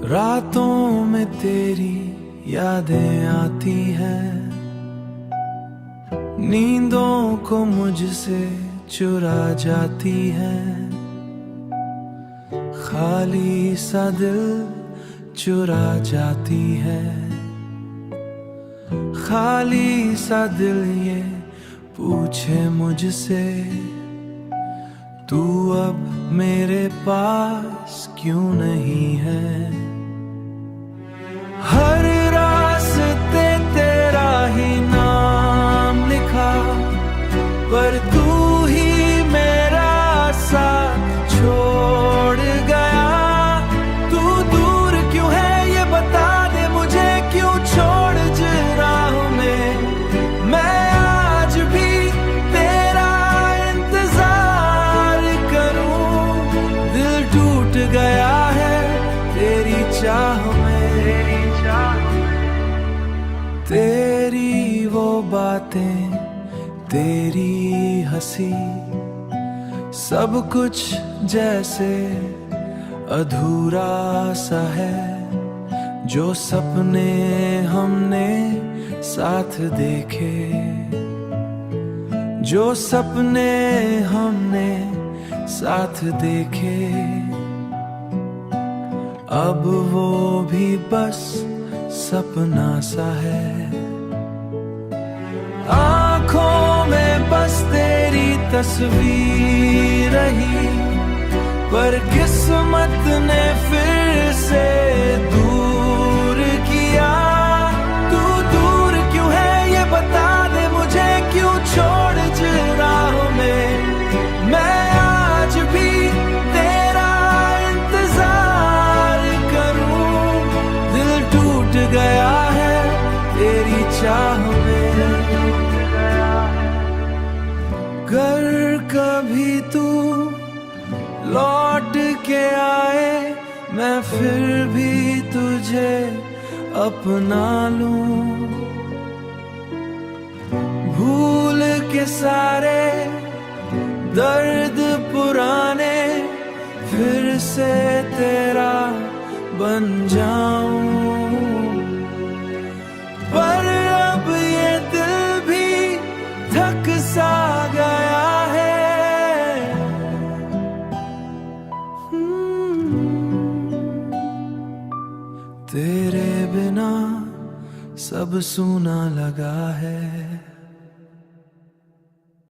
रातों में तेरी यादें आती हैं, नींदों को मुझसे चुरा जाती हैं। खाली सा दिल चुरा जाती है, खाली सा दिल ये पूछे मुझसे, तू अब मेरे पास क्यों नहीं है। हर रास्ते तेरा ही नाम लिखा, पर तू ही मेरा साथ छोड़ गया। तू दूर क्यों है ये बता दे मुझे, क्यों छोड़ राहों में। मैं आज भी तेरा इंतजार करूं, दिल टूट गया है तेरी चाह में। तेरी वो बातें, तेरी हंसी, सब कुछ जैसे अधूरा सा है। जो सपने हमने साथ देखे, जो सपने हमने साथ देखे, अब वो भी बस सपना सा है। आँखों में बस तेरी तस्वीर रही, पर किस्मत ने फिर से दूर किया। तू दूर क्यों है ये बता दे मुझे, क्यों छोड़ राहों में। मैं आज भी तेरा इंतजार करूं, दिल टूट गया है तेरी चाह में। अगर कभी तू लौट के आए, मैं फिर भी तुझे अपना लूं। भूल के सारे दर्द पुराने, फिर से तेरा बन जाऊं। पर अब ये दिल भी थक सा गया है। तेरे बिना सब सूना लगा है।